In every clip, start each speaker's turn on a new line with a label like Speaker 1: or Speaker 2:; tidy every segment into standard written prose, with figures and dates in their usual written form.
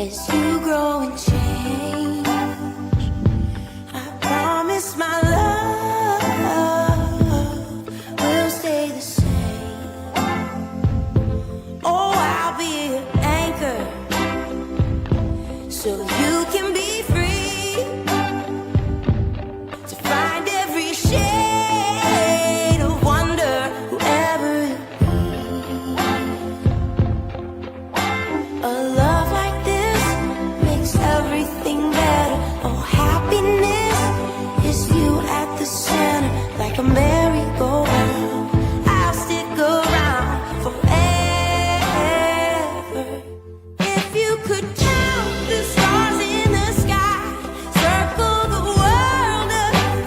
Speaker 1: as you grow and change. I promise my love will stay the same. Oh, I'll be an anchor so you can be free to find every shade of wonder, whoever you be. A love like this makes everything better. Oh, happiness is you at the center, like a merry-go-round. I'll stick around forever. If you could count the stars in the sky, circle the world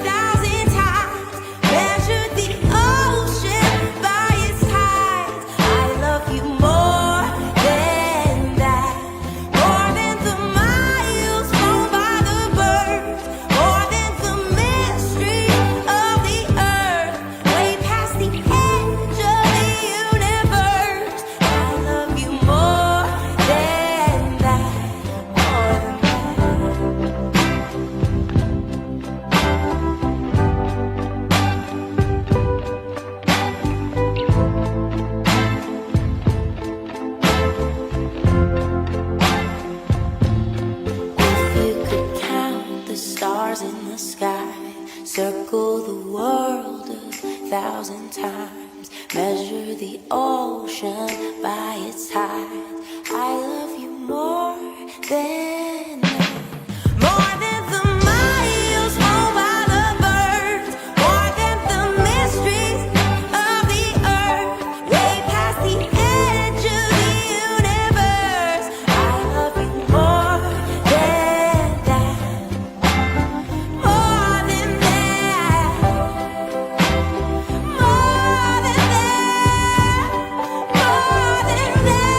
Speaker 1: 1,000 times, measure the ocean by its tides, I love you more than that. More than the miles flown by the birds, more than the mystery of the earth, way past the edge of the universe, I love you more than that, more than If you could count the stars in the sky, circle the world 1,000 times, measure the ocean by its tides, I love you more than that. More than the miles flown by the birds, more than the mysteries of the earth, way past the edge of the universe, I love you more than that, more than that, more than that, more than that.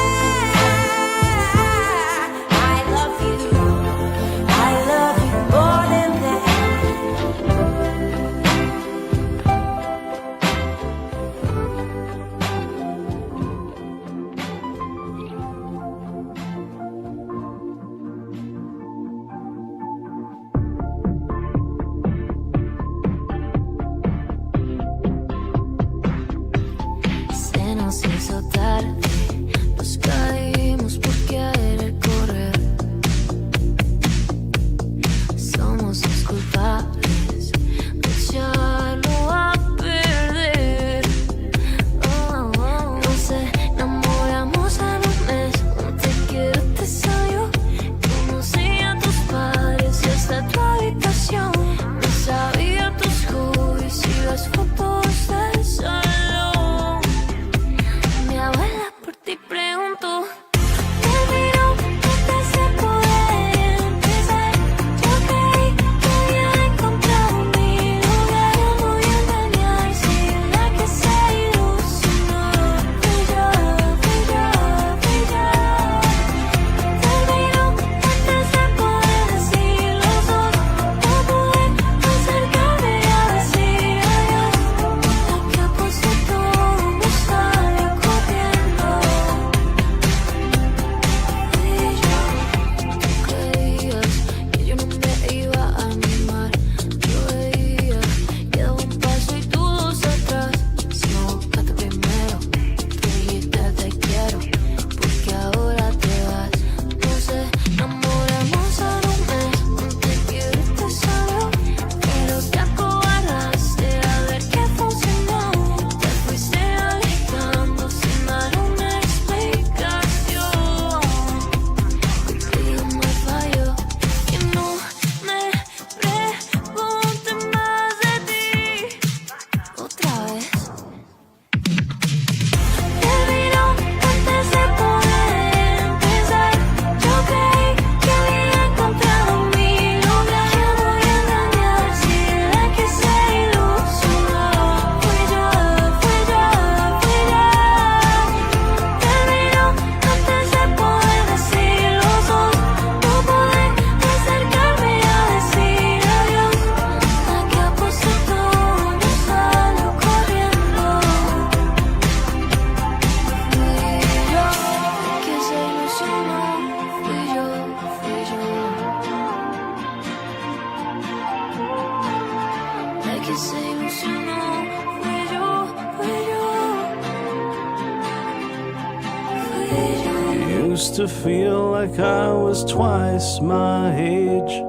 Speaker 2: Used to feel like I was twice my age,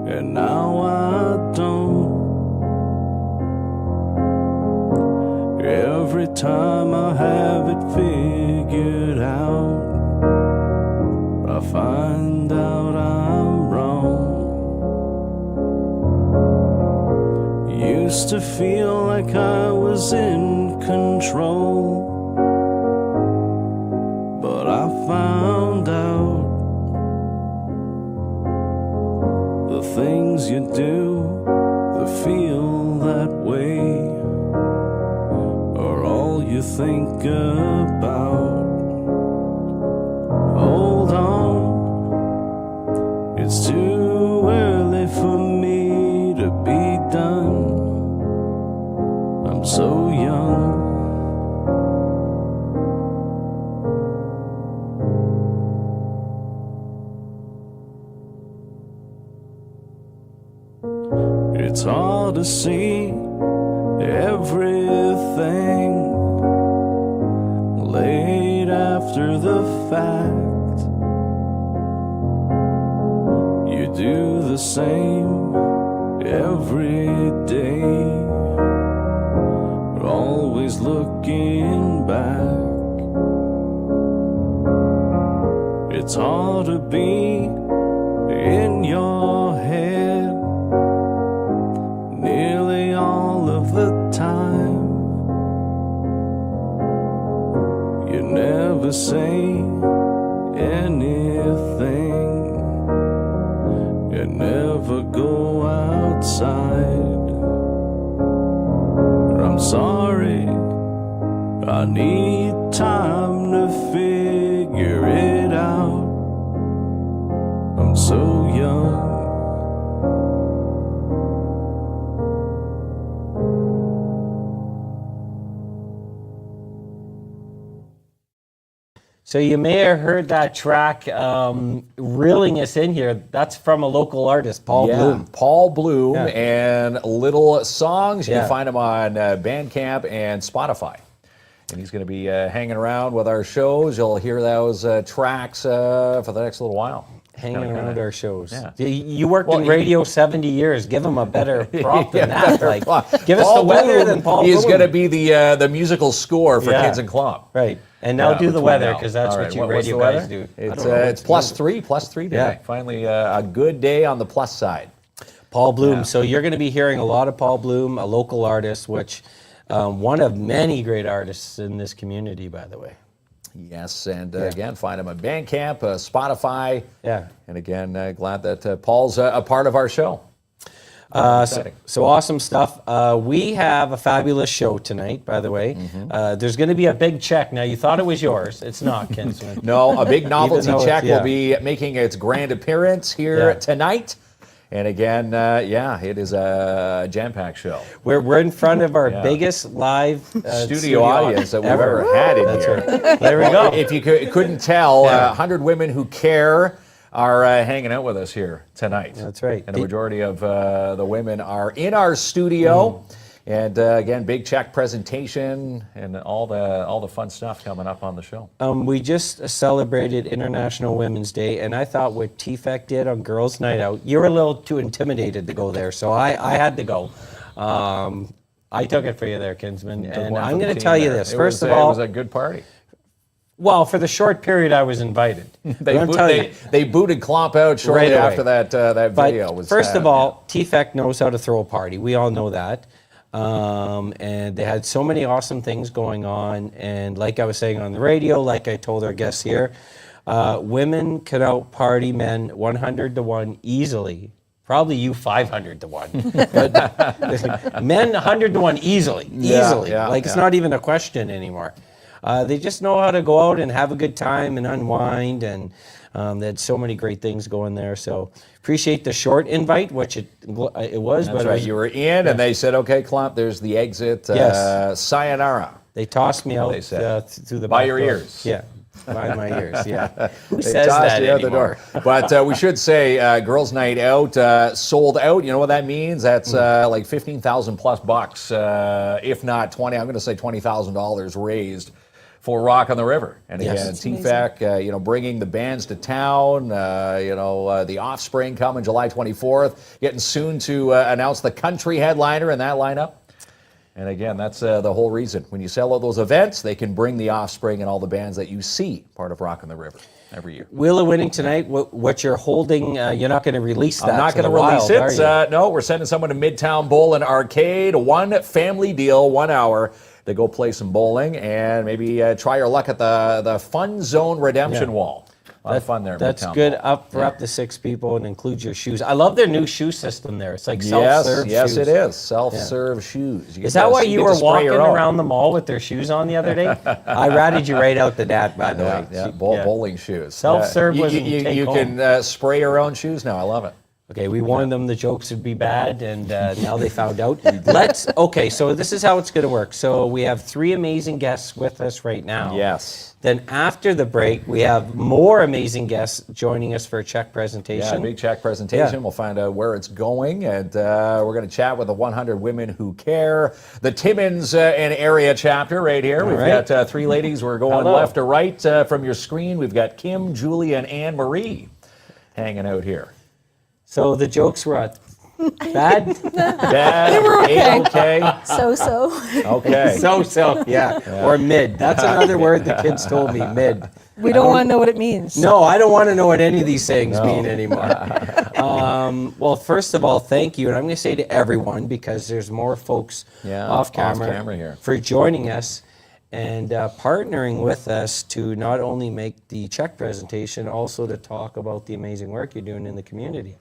Speaker 2: and now I don't. Every time I have it figured out, I find out I'm wrong. Used to feel like I was in control, but I found out the things you do that feel that way are all you think about. Hold on, it's too early for me to be done. I'm so young. It's hard to see everything late after the fact. You do the same every day, always looking back. It's hard to be in your head nearly all of the time. You never say anything, you never go outside. I'm sorry, I need time to figure it out. I'm so young.
Speaker 3: So you may have heard that track reeling us in here. That's from a local artist, Paul Bloom.
Speaker 4: Paul Bloom and Little Songs. You can find him on Bandcamp and Spotify. And he's going to be hanging around with our shows. You'll hear those tracks for the next little while.
Speaker 3: Hanging around our shows. Yeah. You worked in radio 70 years. Give him a better prop than that. Like, give us the weather than Paul Bloom.
Speaker 4: He's going to be the musical score for KINZ and KLOMP.
Speaker 3: Right. And now do the weather, because that's what you radio guys do.
Speaker 4: It's plus three today. Yeah. Finally, a good day on the plus side.
Speaker 3: Paul Bloom. Yeah. So you're going to be hearing a lot of Paul Bloom, a local artist, which one of many great artists in this community, by the way.
Speaker 4: Yes, and again, find him on Bandcamp, Spotify.
Speaker 3: Yeah.
Speaker 4: And again, glad that Paul's a part of our show.
Speaker 3: So awesome stuff. We have a fabulous show tonight, by the way. Mm-hmm. There's going to be a big check. Now, you thought it was yours. It's not, Kinsman.
Speaker 4: No, a big novelty check will be making its grand appearance here tonight. And again, it is a jam-packed show.
Speaker 3: We're in front of our biggest live
Speaker 4: studio audience that we've ever had in here.
Speaker 3: Right. There we go.
Speaker 4: If you couldn't tell, 100 women who care are hanging out with us here tonight.
Speaker 3: That's right.
Speaker 4: And the majority of the women are in our studio. And again, big check presentation and all the fun stuff coming up on the show.
Speaker 3: We just celebrated International Women's Day, and I thought what TFEC did on Girls' Night Out, you were a little too intimidated to go there, so I had to go. I took it for you there, Kinsman, and I'm going to tell you this. First of all,
Speaker 4: it was a good party.
Speaker 3: Well, for the short period I was invited.
Speaker 4: They booted KLOMP out shortly after that video was.
Speaker 3: First of all, TFEC knows how to throw a party. We all know that. And they had so many awesome things going on. And like I was saying on the radio, like I told our guests here, women can out-party men 100 to 1 easily. Probably you 500 to 1. But men 100 to 1 easily. It's not even a question anymore. They just know how to go out and have a good time and unwind, and they had so many great things going there. So appreciate the short invite, which it was.
Speaker 4: That's right. You were in, and they said, "Okay, KLOMP, there's the exit. Sayonara."
Speaker 3: They tossed me out through the
Speaker 4: by your ears.
Speaker 3: Yeah. By my ears, yeah. Who says that anymore?
Speaker 4: But we should say, Girls' Night Out sold out. You know what that means? That's like 15,000 plus bucks, if not 20. I'm going to say $20,000 raised for Rock on the River. And again,
Speaker 3: Yes.
Speaker 4: TFAC, bringing the bands to town. The Offspring coming July 24th, getting soon to announce the country headliner in that lineup. And again, that's the whole reason. When you sell out those events, they can bring the Offspring and all the bands that you see part of Rock on the River every year.
Speaker 3: Wheel of Winning tonight, what you're holding, you're not going to release that.
Speaker 4: I'm not going to release it. No, we're sending someone to Midtown Bowl and Arcade. One family deal, 1 hour. They go play some bowling and maybe try your luck at the Fun Zone Redemption Wall. A lot of fun there.
Speaker 3: That's
Speaker 4: Midtown
Speaker 3: good.
Speaker 4: Bowl.
Speaker 3: Up to 6 people and includes your shoes. I love their new shoe system there. It's like self-serve
Speaker 4: Yes,
Speaker 3: shoes.
Speaker 4: it is. Self-serve shoes.
Speaker 3: Is that why you were walking around the mall with their shoes on the other day? I ratted you right out to that, by the way.
Speaker 4: Yeah, bowling shoes.
Speaker 3: Self-serve was
Speaker 4: You can spray your own shoes now. I love it.
Speaker 3: Okay, we warned them the jokes would be bad, and now they found out. So this is how it's going to work. So we have 3 amazing guests with us right now.
Speaker 4: Yes.
Speaker 3: Then after the break, we have more amazing guests joining us for a check presentation.
Speaker 4: Yeah, big check presentation.
Speaker 3: Yeah.
Speaker 4: We'll find out where it's going, and we're going to chat with the 100 Women Who Care, the Timmins and area chapter right here. We've got 3 ladies. We're going left to right from your screen. We've got Kim, Julie, and Anne-Marie hanging out here.
Speaker 3: So the jokes were bad?
Speaker 4: Bad, okay.
Speaker 5: So.
Speaker 4: Okay.
Speaker 3: So, yeah. Or mid. That's another word the kids told me, mid.
Speaker 5: We don't want to know what it means.
Speaker 3: No, I don't want to know what any of these things mean anymore. Well, first of all, thank you. And I'm going to say to everyone, because there's more folks off camera
Speaker 4: here,
Speaker 3: for joining us and partnering with us to not only make the check presentation, also to talk about the amazing work you're doing in the community.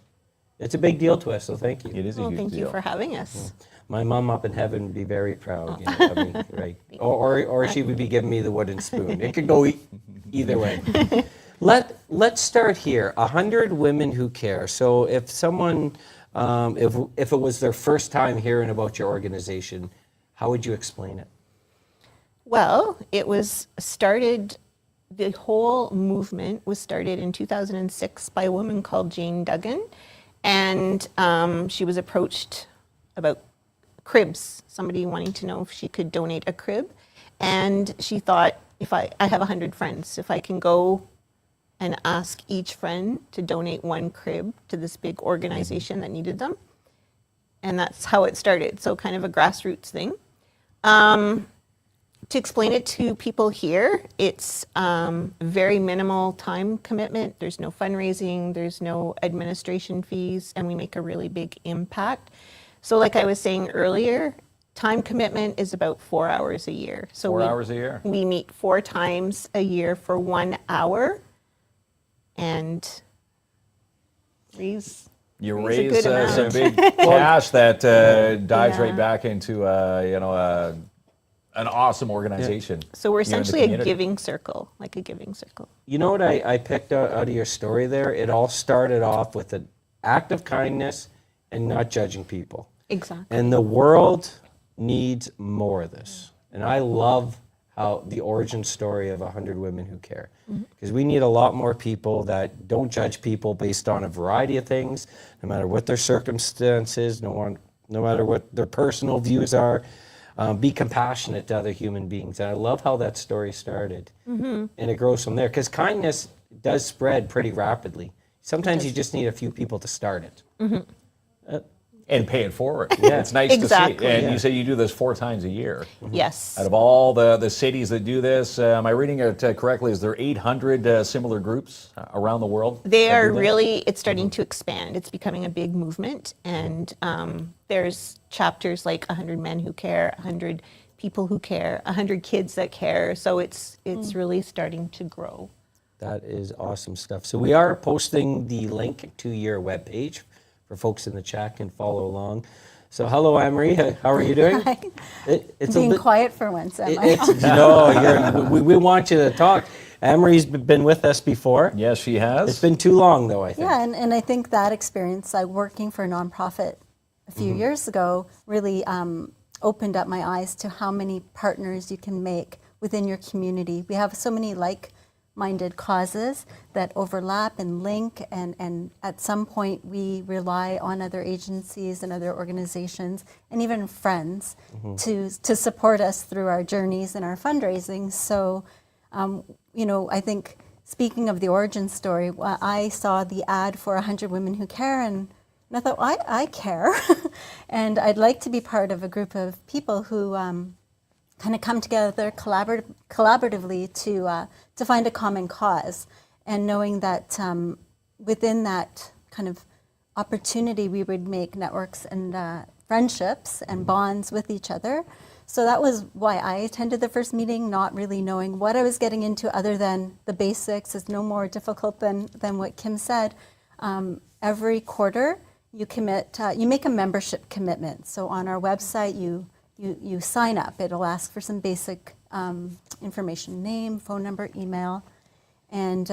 Speaker 3: It's a big deal to us, so thank you.
Speaker 4: It is a huge
Speaker 5: Thank
Speaker 4: deal.
Speaker 5: you for having us.
Speaker 3: My mom up in heaven would be very proud. Of me, right? Or she would be giving me the wooden spoon. It could go either way. Let's start here. 100 Women Who Care. So if someone, if it was their first time hearing about your organization, how would you explain it?
Speaker 5: Well, it was started, the whole movement was started in 2006 by a woman called Jane Duggan. And she was approached about cribs, somebody wanting to know if she could donate a crib. And she thought, if I have 100 friends, if I can go and ask each friend to donate 1 crib to this big organization that needed them. And that's how it started. So kind of a grassroots thing. To explain it to people here, it's very minimal time commitment. There's no fundraising, there's no administration fees, and we make a really big impact. So like I was saying earlier, time commitment is about 4 hours a year. So
Speaker 4: 4 hours a year.
Speaker 5: We meet 4 times a year for 1 hour, and
Speaker 4: you raise some big cash that dives right back into an awesome organization.
Speaker 5: So we're essentially a giving circle, like a giving circle.
Speaker 3: You know what I picked out of your story there? It all started off with an act of kindness and not judging people.
Speaker 5: Exactly.
Speaker 3: And the world needs more of this. And I love how the origin story of 100 Women Who Care. Because we need a lot more people that don't judge people based on a variety of things, no matter what their circumstances, no matter what their personal views are. Be compassionate to other human beings. And I love how that story started. And it grows from there. Because kindness does spread pretty rapidly. Sometimes you just need a few people to start it.
Speaker 4: And pay it forward.
Speaker 3: Yeah.
Speaker 4: It's nice to see. And
Speaker 3: you
Speaker 4: say you do this 4 times a year.
Speaker 5: Yes.
Speaker 4: Out of all the cities that do this, am I reading it correctly? Is there 800 similar groups around the world?
Speaker 5: They are really, it's starting to expand. It's becoming a big movement. And there's chapters like 100 Men Who Care, 100 People Who Care, 100 Kids That Care. So it's really starting to grow.
Speaker 3: That is awesome stuff. So we are posting the link to your webpage for folks in the chat can follow along. So hello, Anne-Marie. How are you doing?
Speaker 6: Hi.
Speaker 3: It's
Speaker 6: being quiet for once, am I?
Speaker 3: No, we want you to talk. Anne-Marie's been with us before.
Speaker 4: Yes, she has.
Speaker 3: It's been too long, though, I think.
Speaker 6: Yeah, and I think that experience, working for a nonprofit a few years ago, really opened up my eyes to how many partners you can make within your community. We have so many like minded causes that overlap and link, and at some point we rely on other agencies and other organizations and even friends to support us through our journeys and our fundraising. So, I think, speaking of the origin story, I saw the ad for 100 Women Who Care, and I thought, I care, and I'd like to be part of a group of people who kind of come together collaboratively to find a common cause, and knowing that within that kind of opportunity we would make networks and friendships and bonds with each other. So that was why I attended the first meeting, not really knowing what I was getting into other than the basics. It's no more difficult than what Kim said. Every quarter you commit, you make a membership commitment. So on our website you sign up. It'll ask for some basic information, name, phone number, email. And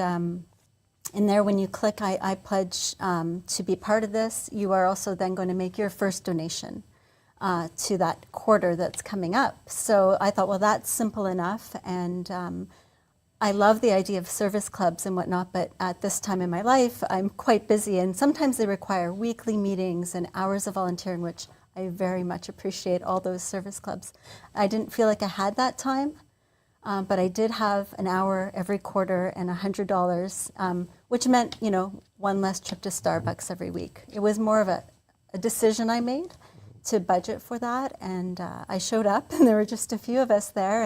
Speaker 6: in there, when you click, I pledge to be part of this, you are also then going to make your first donation to that quarter that's coming up. So I thought, well, that's simple enough. And I love the idea of service clubs and whatnot, but at this time in my life, I'm quite busy. And sometimes they require weekly meetings and hours of volunteering, which I very much appreciate all those service clubs. I didn't feel like I had that time, but I did have an hour every quarter and $100, which meant, one less trip to Starbucks every week. It was more of a decision I made to budget for that, and I showed up, and there were just a few of us there,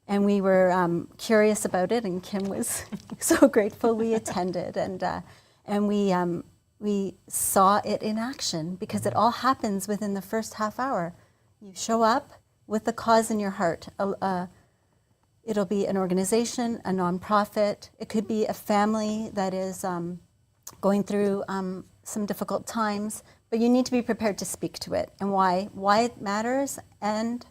Speaker 6: and we were curious about it, and Kim was so grateful we attended, and we saw it in action, because it all happens within the first half hour. You show up with the cause in your heart. It'll be an organization, a nonprofit. It could be a family that is going through some difficult times, but you need to be prepared to speak to it and why it matters, and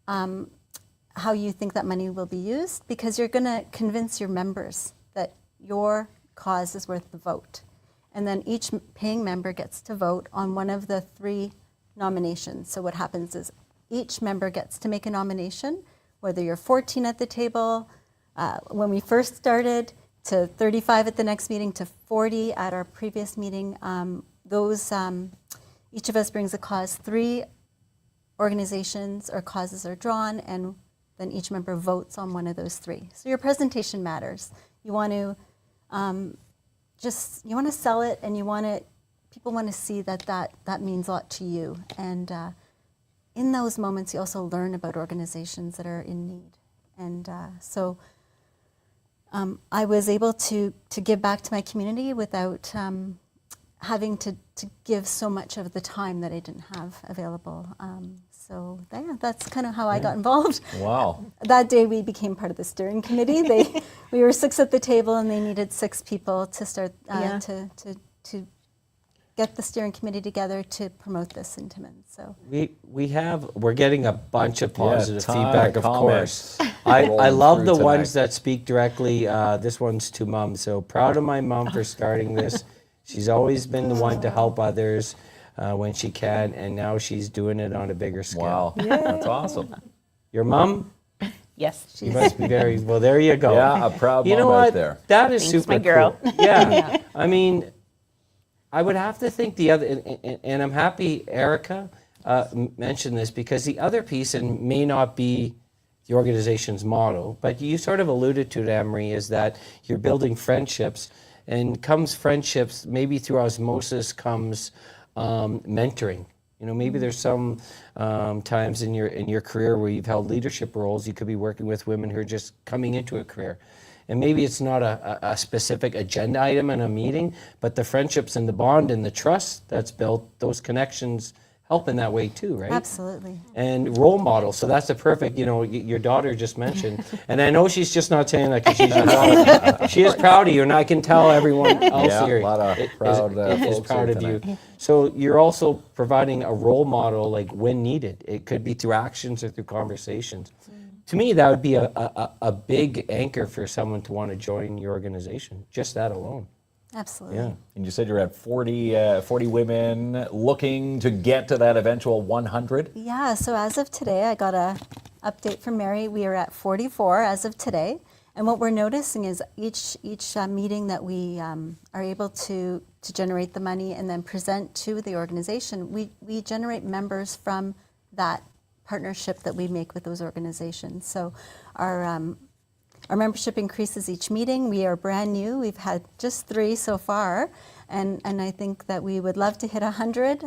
Speaker 6: how you think that money will be used, because you're going to convince your members that your cause is worth the vote. And then each paying member gets to vote on one of the 3 nominations. So what happens is each member gets to make a nomination, whether you're 14 at the table, when we first started, to 35 at the next meeting, to 40 at our previous meeting. Each of us brings a cause. 3 organizations or causes are drawn, and then each member votes on one of those 3. So your presentation matters. You want to you want to sell it, and people want to see that means a lot to you. And in those moments, you also learn about organizations that are in need. And so I was able to give back to my community without having to give so much of the time that I didn't have available. So that's kind of how I got involved.
Speaker 4: Wow.
Speaker 6: That day we became part of the steering committee. We were 6 at the table, and they needed 6 people to start to get the steering committee together to promote this in Timmins. So
Speaker 3: we're getting a bunch of positive
Speaker 4: ton
Speaker 3: feedback,
Speaker 4: of
Speaker 3: of course.
Speaker 4: comments
Speaker 3: I
Speaker 4: rolling
Speaker 3: love
Speaker 4: through
Speaker 3: the
Speaker 4: tonight.
Speaker 3: ones that speak directly. This one's to Mom. So proud of my mom for starting this. She's always been the one to help others when she can, and now she's doing it on a bigger scale.
Speaker 4: Wow, that's awesome.
Speaker 3: Your mom?
Speaker 5: Yes,
Speaker 3: You must be very, well, there you go.
Speaker 4: Yeah, a proud
Speaker 3: You
Speaker 4: mom
Speaker 3: know
Speaker 4: out
Speaker 3: what?
Speaker 4: there.
Speaker 3: That is
Speaker 5: Thanks,
Speaker 3: super
Speaker 5: my girl.
Speaker 3: cool. Yeah. I mean, I would have to think the other, and I'm happy Erica mentioned this, because the other piece, and may not be the organization's motto, but you sort of alluded to it, Emery, is that you're building friendships, and comes friendships, maybe through osmosis comes mentoring. Maybe there's some times in your career where you've held leadership roles. You could be working with women who are just coming into a career. And maybe it's not a specific agenda item in a meeting, but the friendships and the bond and the trust that's built, those connections help in that way too, right?
Speaker 6: absolutely.
Speaker 3: And role model. So that's a perfect, your daughter just mentioned. And I know she's just not saying that because she's your daughter. She is proud of you, and I can tell everyone else
Speaker 4: Yeah,
Speaker 3: here
Speaker 4: a lot of proud
Speaker 3: is
Speaker 4: folks
Speaker 3: proud
Speaker 4: here
Speaker 3: of you.
Speaker 4: tonight.
Speaker 3: So you're also providing a role model, like when needed. It could be through actions or through conversations. To me, that would be a big anchor for someone to want to join your organization, just that alone.
Speaker 6: Absolutely.
Speaker 3: Yeah.
Speaker 4: And you said you're at 40 women looking to get to that eventual 100.
Speaker 6: Yeah, so as of today, I got a update from Mary. We are at 44 as of today, And what we're noticing is each meeting that we are able to generate the money and then present to the organization, we generate members from that partnership that we make with those organizations. So our membership increases each meeting. We are brand new. We've had just 3 so far, and I think that we would love to hit 100.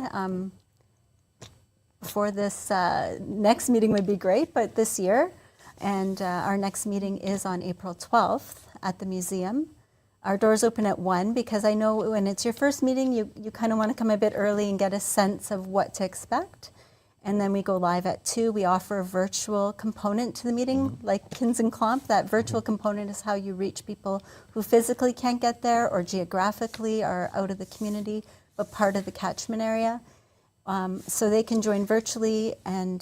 Speaker 6: Before this next meeting would be great, but this year. And our next meeting is on April 12th at the museum. Our doors open at 1 because I know when it's your first meeting, you kind of want to come a bit early and get a sense of what to expect. And then we go live at 2. We offer a virtual component to the meeting, like KINZ and KLOMP. That virtual component is how you reach people who physically can't get there or geographically are out of the community, but part of the catchment area. So they can join virtually, and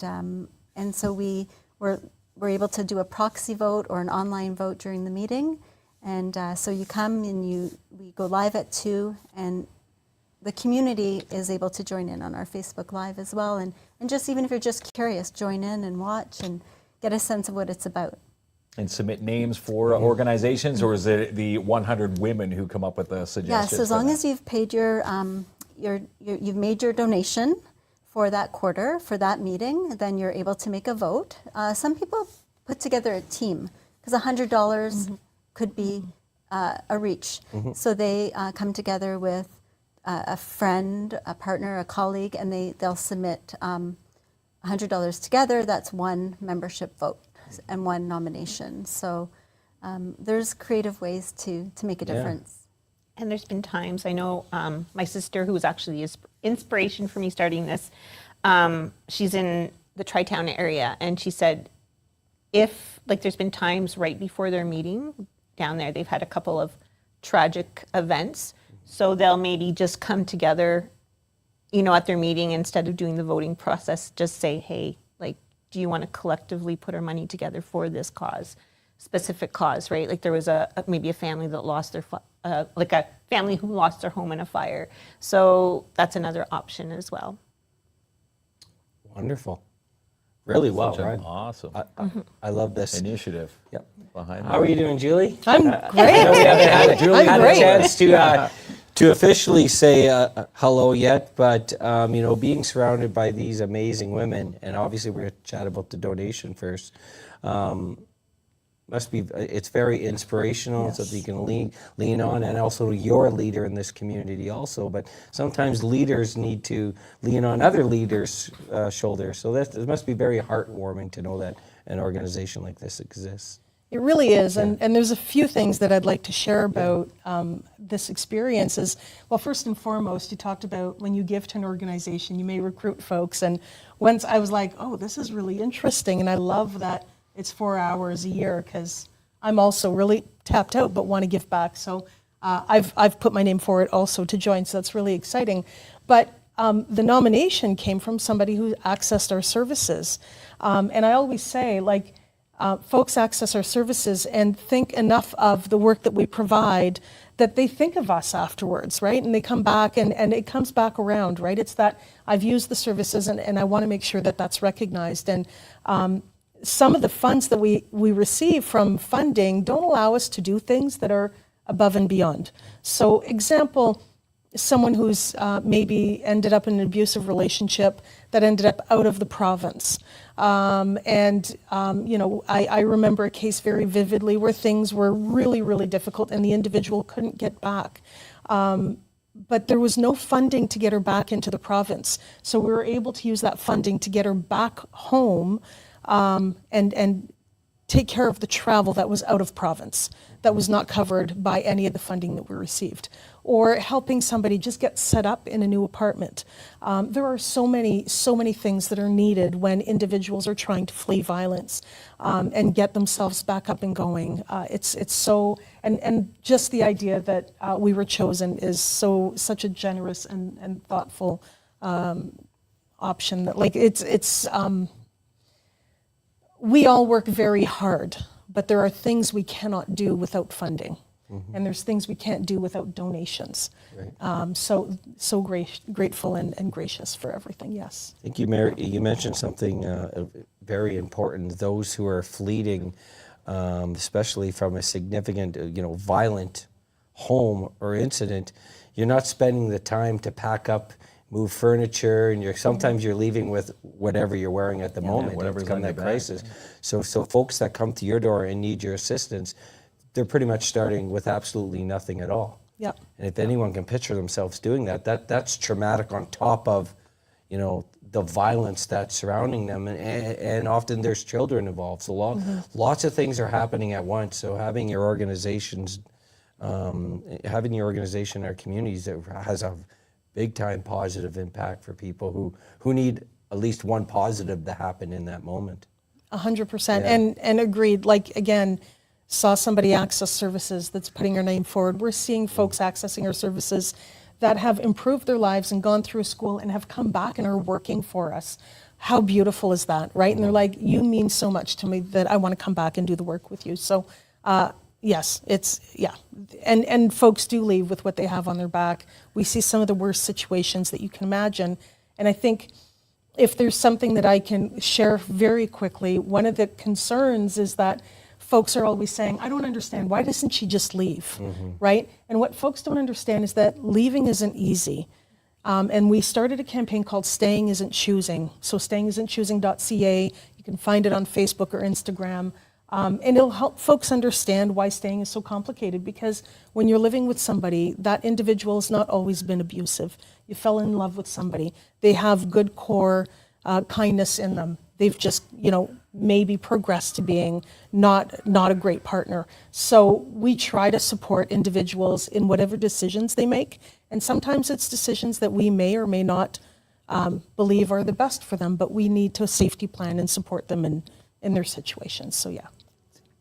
Speaker 6: so we're able to do a proxy vote or an online vote during the meeting. And so you come and we go live at 2, and the community is able to join in on our Facebook Live as well. And just even if you're just curious, join in and watch and get a sense of what it's about.
Speaker 4: And submit names for organizations, or is it the 100 women who come up with the suggestions?
Speaker 6: Yes, as long as you've paid you've made your donation for that quarter, for that meeting, then you're able to make a vote. Some people put together a team because $100 could be a reach. So they come together with a friend, a partner, a colleague, and they'll submit $100 together. That's one membership vote and one nomination. So there's creative ways to make a difference.
Speaker 5: And there's been times, I know my sister, who was actually the inspiration for me starting this, she's in the Tri-Town area, and she said, there's been times right before their meeting down there, they've had a couple of tragic events, so they'll maybe just come together, at their meeting, instead of doing the voting process, just say, hey, do you want to collectively put our money together for this cause, specific cause, right? Like there was maybe a family that lost their a family who lost their home in a fire. So that's another option as well.
Speaker 3: Wonderful. Really well,
Speaker 4: Such an
Speaker 3: right?
Speaker 4: awesome
Speaker 3: I love this.
Speaker 4: initiative.
Speaker 3: Yep.
Speaker 4: Behind
Speaker 3: How are you doing, Julie?
Speaker 7: I'm great.
Speaker 3: I know we haven't had
Speaker 7: great.
Speaker 3: a chance to officially say hello yet, but being surrounded by these amazing women, and obviously we're going to chat about the donation first. It's very inspirational. It's something you can lean on, and also you're a leader in this community also, but sometimes leaders need to lean on other leaders' shoulders. So it must be very heartwarming to know that an organization like this exists.
Speaker 7: It really is, and there's a few things that I'd like to share about this experience. Well, first and foremost, you talked about when you give to an organization, you may recruit folks, and once I was like, oh, this is really interesting, and I love that it's 4 hours a year, because I'm also really tapped out but want to give back. So I've put my name forward also to join, so that's really exciting. But the nomination came from somebody who accessed our services. And I always say, folks access our services and think enough of the work that we provide that they think of us afterwards, right? And they come back, and it comes back around, right? It's that I've used the services, and I want to make sure that that's recognized. And some of the funds that we receive from funding don't allow us to do things that are above and beyond. So example, someone who's maybe ended up in an abusive relationship that ended up out of the province. I remember a case very vividly where things were really, really difficult and the individual couldn't get back. But there was no funding to get her back into the province. So we were able to use that funding to get her back home and take care of the travel that was out of province, that was not covered by any of the funding that we received, or helping somebody just get set up in a new apartment. There are so many things that are needed when individuals are trying to flee violence and get themselves back up and going. It's so, and just the idea that we were chosen is such a generous and thoughtful option. That we all work very hard, but there are things we cannot do without funding. And there's things we can't do without donations. Right. So grateful and gracious for everything, yes.
Speaker 3: I think you mentioned something very important. Those who are fleeing especially from a significant, violent home or incident, you're not spending the time to pack up, move furniture, and sometimes you're leaving with whatever you're wearing at the moment.
Speaker 4: whatever's
Speaker 3: It's come
Speaker 4: on your
Speaker 3: that
Speaker 4: back,
Speaker 3: crisis. So folks that come to your door and need your assistance, they're pretty much starting with absolutely nothing at all.
Speaker 7: Yep.
Speaker 3: And if anyone can picture themselves doing that's traumatic on top of, the violence that's surrounding them, and often there's children involved. So lots of things are happening at once. So having your organizations, having your organization in our communities that has a big time positive impact for people who need at least one positive to happen in that moment.
Speaker 7: 100%.
Speaker 3: Yeah.
Speaker 7: And agreed. Like, again, saw somebody access services that's putting their name forward. We're seeing folks accessing our services that have improved their lives and gone through school and have come back and are working for us. How beautiful is that, right? And they're like, you mean so much to me that I want to come back and do the work with you. So yes, and folks do leave with what they have on their back. We see some of the worst situations that you can imagine. And I think if there's something that I can share very quickly, one of the concerns is that folks are always saying, I don't understand, why doesn't she just leave, right? And what folks don't understand is that leaving isn't easy. And we started a campaign called Staying Isn't Choosing. So stayingisn'tchoosing.ca, you can find it on Facebook or Instagram. And it'll help folks understand why staying is so complicated, because when you're living with somebody, that individual has not always been abusive. You fell in love with somebody. They have good core kindness in them. They've just, maybe progressed to being not a great partner. So we try to support individuals in whatever decisions they make. And sometimes it's decisions that we may or may not believe are the best for them, but we need to safety plan and support them in their situations. So yeah.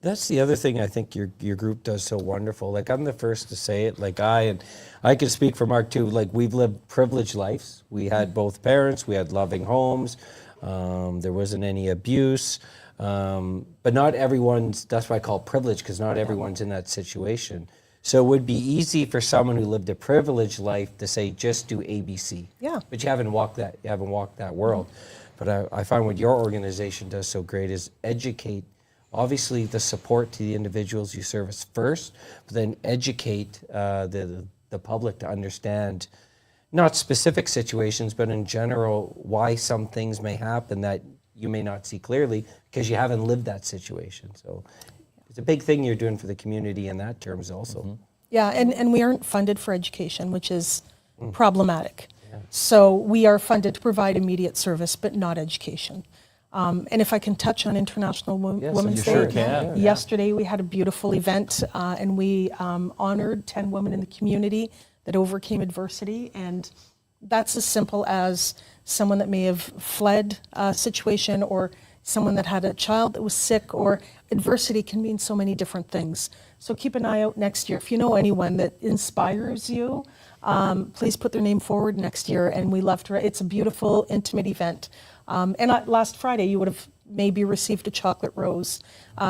Speaker 3: That's the other thing I think your group does so wonderful. Like, I'm the first to say it. Like, I can speak for Mark too. Like, we've lived privileged lives. We had both parents. We had loving homes. There wasn't any abuse. But not everyone's. That's why I call it privilege, because not everyone's in that situation. So it would be easy for someone who lived a privileged life to say, just do ABC.
Speaker 7: Yeah.
Speaker 3: But you haven't walked that. You haven't walked that world. But I find what your organization does so great is educate. Obviously, the support to the individuals you service first, but then educate the public to understand not specific situations, but in general, why some things may happen that you may not see clearly because you haven't lived that situation. So it's a big thing you're doing for the community in that terms also.
Speaker 7: Yeah, and we aren't funded for education, which is problematic. Yeah. So we are funded to provide immediate service, but not education. And if I can touch on International Women's Day.
Speaker 4: Sure can.
Speaker 7: Yesterday we had a beautiful event and we honored 10 women in the community that overcame adversity. And that's as simple as someone that may have fled a situation, or someone that had a child that was sick, or adversity can mean so many different things. So keep an eye out next year. If you know anyone that inspires you, please put their name forward next year. And we love to, it's a beautiful, intimate event. Last Friday, you would have maybe received a chocolate rose.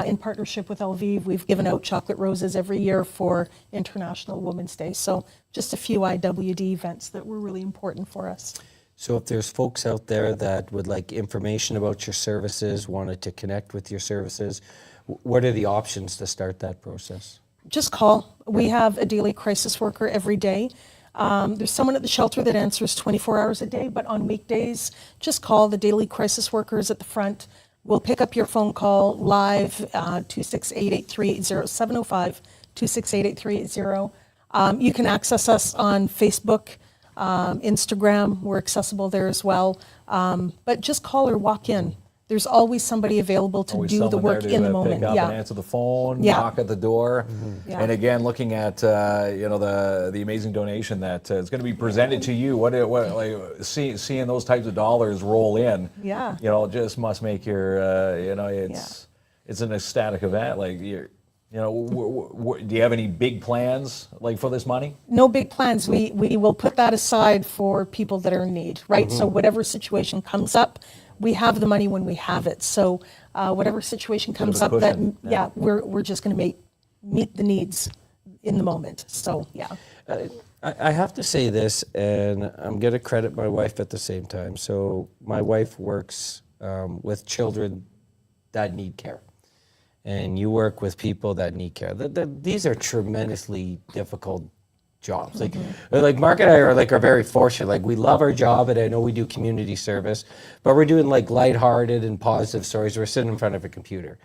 Speaker 7: In partnership with Lviv, we've given out chocolate roses every year for International Women's Day. So just a few IWD events that were really important for us.
Speaker 3: So if there's folks out there that would like information about your services, wanted to connect with your services, what are the options to start that process?
Speaker 7: Just call. We have a daily crisis worker every day. There's someone at the shelter that answers 24 hours a day, but on weekdays, just call. The daily crisis workers at the front. We'll pick up your phone call live, 268-838-0705, 268-838-80. You can access us on Facebook, Instagram. We're accessible there as well. But just call or walk in. There's always somebody available to do the work in the moment.
Speaker 4: Pick up and answer the phone, knock at the door.
Speaker 7: Yeah.
Speaker 4: And again, looking at the amazing donation that is going to be presented to you. What like seeing those types of dollars roll in.
Speaker 7: Yeah.
Speaker 4: Just must make your it's an ecstatic event. Like do you have any big plans like for this money?
Speaker 7: No big plans. We will put that aside for people that are in need, right? So whatever situation comes up, we have the money when we have it. So whatever situation comes up, we're just going to meet the needs in the moment. So yeah.
Speaker 3: I have to say this, and I'm going to credit my wife at the same time. So my wife works with children that need care. and you work with people that need care. These are tremendously difficult jobs. Like Mark and I are very fortunate. Like, we love our job, and I know we do community service, but we're doing like lighthearted and positive stories. We're sitting in front of a computer.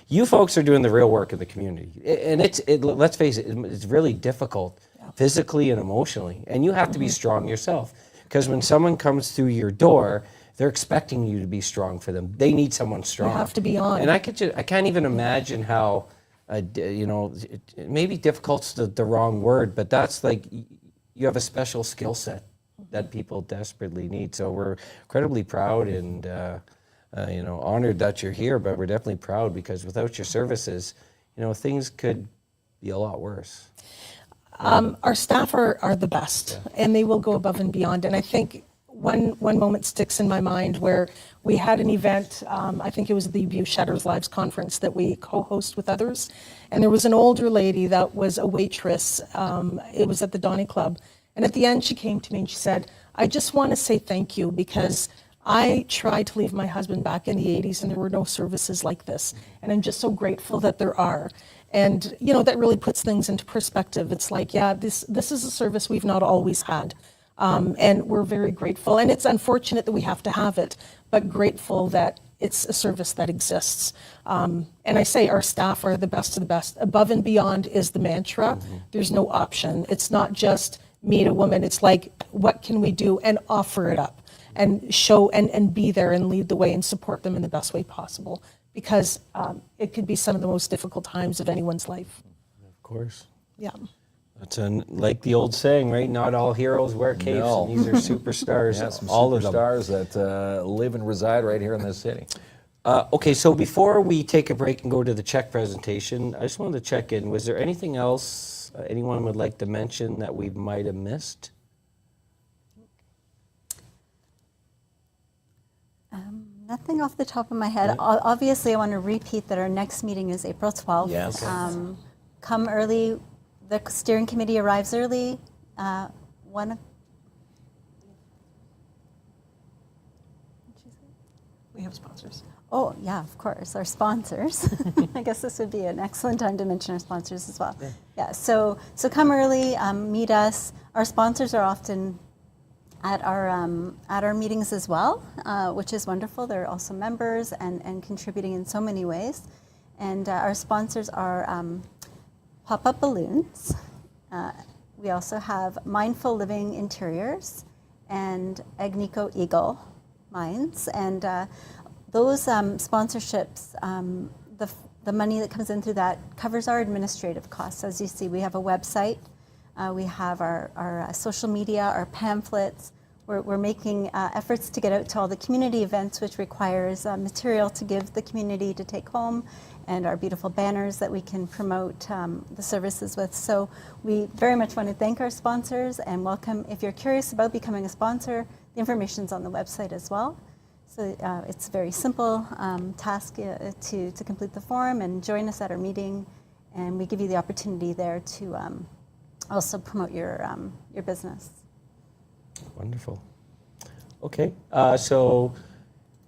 Speaker 3: You folks are doing the real work in the community, and let's face it, it's really difficult physically and emotionally, and you have to be strong yourself, because when someone comes through your door, they're expecting you to be strong for them. They need someone strong.
Speaker 7: You have to be on.
Speaker 3: And I can't even imagine how, maybe difficult's the wrong word, but that's like, you have a special skill set that people desperately need. So we're incredibly proud and honored that you're here, but we're definitely proud, because without your services, things could be a lot worse.
Speaker 7: Our staff are the best, and they will go above and beyond. And I think one moment sticks in my mind where we had an event, I think it was the Abuse Shatters Lives conference that we co-host with others, and there was an older lady that was a waitress. It was at the Donny Club, and at the end she came to me and she said, "I just want to say thank you, because I tried to leave my husband back in the 80s and there were no services like this, and I'm just so grateful that there are." And that really puts things into perspective. It's like, yeah, this is a service we've not always had. And we're very grateful. And it's unfortunate that we have to have it, but grateful that it's a service that exists. And I say our staff are the best of the best. Above and beyond is the mantra. There's no option. It's not just meet a woman. It's like, what can we do, and offer it up and show and be there and lead the way and support them in the best way possible. Because it could be some of the most difficult times of anyone's life.
Speaker 3: Of course.
Speaker 7: Yeah.
Speaker 3: It's like the old saying, right? Not all heroes wear capes,
Speaker 4: No.
Speaker 3: and these are superstars.
Speaker 4: Yeah, some
Speaker 3: all of them.
Speaker 4: superstars that live and reside right here in this city.
Speaker 3: Okay, so before we take a break and go to the check presentation, I just wanted to check in. Was there anything else anyone would like to mention that we might have missed?
Speaker 6: Nothing off the top of my head. Obviously, I want to repeat that our next meeting is April 12th.
Speaker 4: Yes.
Speaker 6: Come early. The steering committee arrives early.
Speaker 7: We have sponsors.
Speaker 6: Oh, yeah, of course, our sponsors. I guess this would be an excellent time to mention our sponsors as well. Yeah, so come early, meet us. Our sponsors are often at our meetings as well, which is wonderful. They're also members and contributing in so many ways. And our sponsors are Pop-Up Balloons. We also have Mindful Living Interiors and Agnico Eagle Mines. And those sponsorships, the money that comes in through that covers our administrative costs. As you see, we have a website. We have our social media, our pamphlets. We're making efforts to get out to all the community events, which requires material to give the community to take home, and our beautiful banners that we can promote the services with. So we very much want to thank our sponsors and welcome. If you're curious about becoming a sponsor, the information's on the website as well. So it's a very simple task to complete the form and join us at our meeting, and we give you the opportunity there to also promote your business.
Speaker 3: Wonderful. Okay, so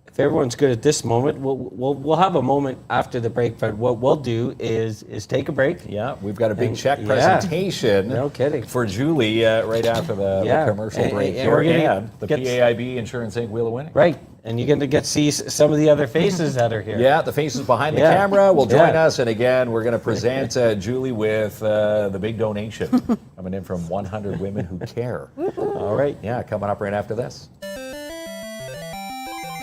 Speaker 3: if everyone's good at this moment, we'll have a moment after the break. But what we'll do is take a break.
Speaker 4: Yeah, we've got a big check presentation.
Speaker 3: No kidding.
Speaker 4: For Julie right after the commercial break
Speaker 3: and we're
Speaker 4: here,
Speaker 3: gonna
Speaker 4: and the PAIB Insurance Inc. Wheel of Winning.
Speaker 3: Right, and you're going to get to see some of the other faces that are here.
Speaker 4: Yeah, the faces behind the camera will join us, and again, we're going to present Julie with the big donation coming in from 100 Women Who Care.
Speaker 3: All right.
Speaker 4: Yeah, coming up right after this.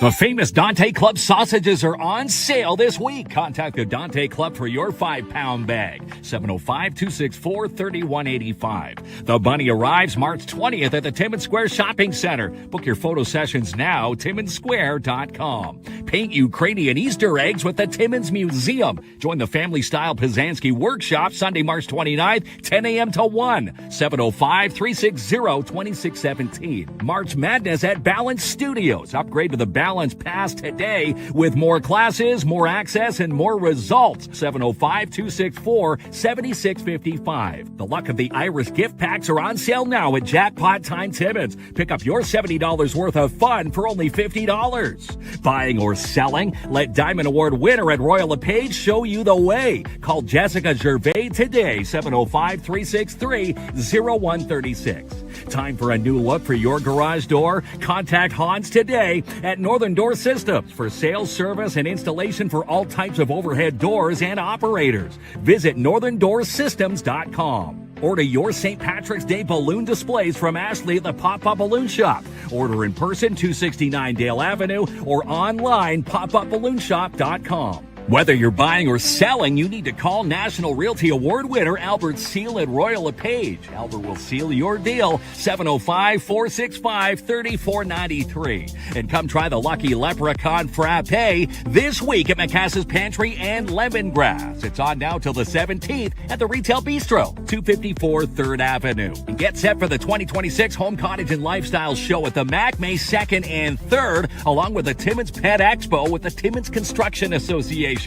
Speaker 8: The famous Dante Club sausages are on sale this week. Contact the Dante Club for your 5-pound bag. 705-264-3185. The Bunny arrives March 20th at the Timmins Square Shopping Center. Book your photo sessions now, timmonssquare.com. Paint Ukrainian Easter eggs with the Timmins Museum. Join the family-style Pizanski workshop Sunday, March 29th, 10 a.m. to 1. 705-360-2617. March Madness at Balance Studios. Upgrade to the Balance Challenge Pass today with more classes, more access, and more results. 705-264-7655. The Luck of the Irish gift packs are on sale now at Jackpot Time Timmins. Pick up your $70 worth of fun for only $50. Buying or selling? Let Diamond Award winner at Royal LePage show you the way. Call Jessica Gervais today, 705-363-0136. Time for a new look for your garage door? Contact Hans today at Northern Door Systems for sales, service, and installation for all types of overhead doors and operators. Visit northerndoorsystems.com. Order your St. Patrick's Day balloon displays from Ashley at the Pop-Up Balloon Shop. Order in person, 269 Dale Avenue, or online, popupballoonshop.com. Whether you're buying or selling, you need to call National Realty Award winner Albert Seal at Royal LePage. Albert will seal your deal, 705-465-3493. And come try the Lucky Leprechaun Frappe this week at Macassa's Pantry and Lemongrass. It's on now till the 17th at the Retail Bistro, 254 3rd Avenue. And get set for the 2026 Home Cottage and Lifestyle Show at the MAC May 2nd and 3rd, along with the Timmins Pet Expo with the Timmins Construction Association.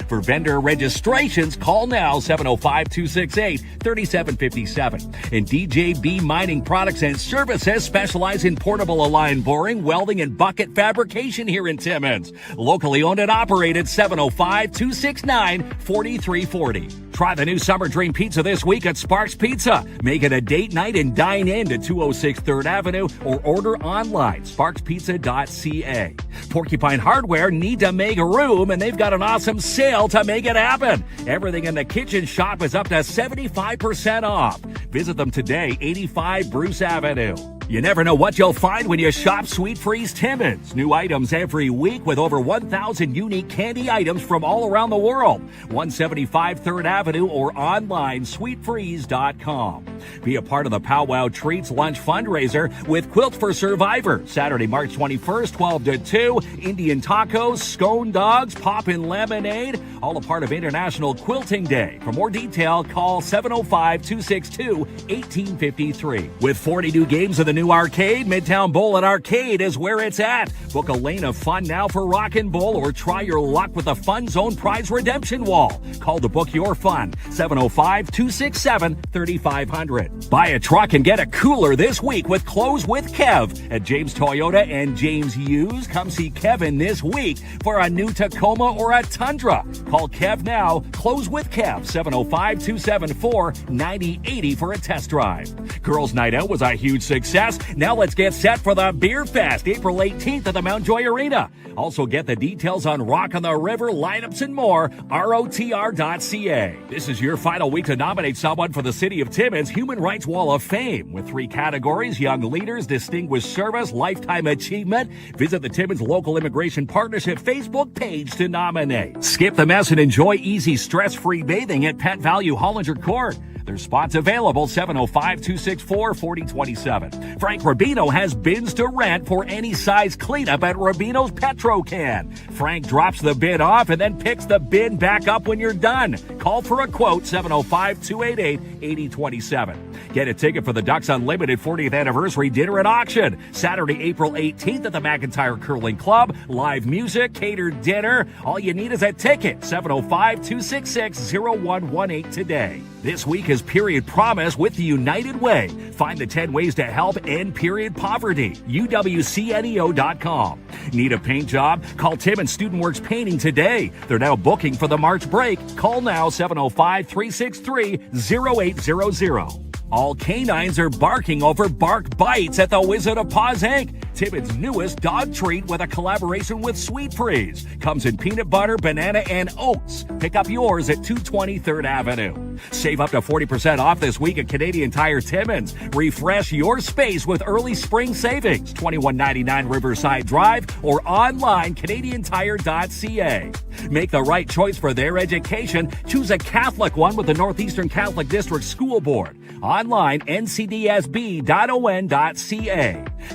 Speaker 8: For vendor registrations, call now, 705-268-3757. And DJB Mining Products and Services specialize in portable aligned boring, welding, and bucket fabrication here in Timmins. Locally owned and operated, 705-269-4340. Try the new Summer Dream Pizza this week at Sparks Pizza. Make it a date night and dine in to 206 3rd Avenue or order online, sparkspizza.ca. Porcupine Hardware need to make room, and they've got an awesome sale to make it happen. Everything in the kitchen shop is up to 75% off. Visit them today, 85 Bruce Avenue. You never know what you'll find when you shop Sweet Freeze Timmins. New items every week with over 1,000 unique candy items from all around the world. 175 3rd Avenue or online, sweetfreeze.com. Be a part of the Powwow Treats Lunch Fundraiser with Quilt for Survivor. Saturday, March 21st, 12 to 2. Indian tacos, scone dogs, poppin' lemonade. All a part of International Quilting Day. For more detail, call 705-262-1853. With 40 new games of the new arcade, Midtown Bowl and Arcade is where it's at. Book a lane of fun now for Rockin' Bowl or try your luck with the Fun Zone Prize Redemption Wall. Call to book your fun, 705-267-3500. Buy a truck and get a cooler this week with Close with Kev at James Toyota and James Hughes. Come see Kevin this week for a new Tacoma or a Tundra. Call Kev now. Close with Kev, 705-274-9080 for a test drive. Girls' Night Out was a huge success. Now let's get set for the Beer Fest, April 18th at the Mountjoy Arena. Also get the details on Rock on the River, lineups, and more, rotr.ca. This is your final week to nominate someone for the City of Timmins Human Rights Wall of Fame with 3 categories: Young Leaders, Distinguished Service, Lifetime Achievement. Visit the Timmins Local Immigration Partnership Facebook page to nominate. Skip the mess and enjoy easy, stress-free bathing at Pet Value Hollinger Court. There's spots available, 705-264-4027. Frank Rubino has bins to rent for any size cleanup at Rubino's Petro Can. Frank drops the bin off and then picks the bin back up when you're done. Call for a quote, 705-288-8027. Get a ticket for the Ducks Unlimited 40th Anniversary Dinner and Auction, Saturday, April 18th at the McIntyre Curling Club. Live music, catered dinner. All you need is a ticket, 705-266-0118 today. This week is Period Promise with the United Way. Find the 10 ways to help end period poverty. UWCNEO.com. Need a paint job? Call Tim and Student Works Painting today. They're now booking for the March break. Call now, 705-363-0800. All canines are barking over Bark Bites at the Wizard of Paws, Inc., Timmins' newest dog treat with a collaboration with Sweet Freeze. Comes in peanut butter, banana, and oats. Pick up yours at 220 3rd Avenue. Save up to 40% off this week at Canadian Tire Timmins. Refresh your space with early spring savings. 2199 Riverside Drive or online, canadiantire.ca. Make the right choice for their education. Choose a Catholic one with the Northeastern Catholic District School Board. Online, ncdsb.on.ca.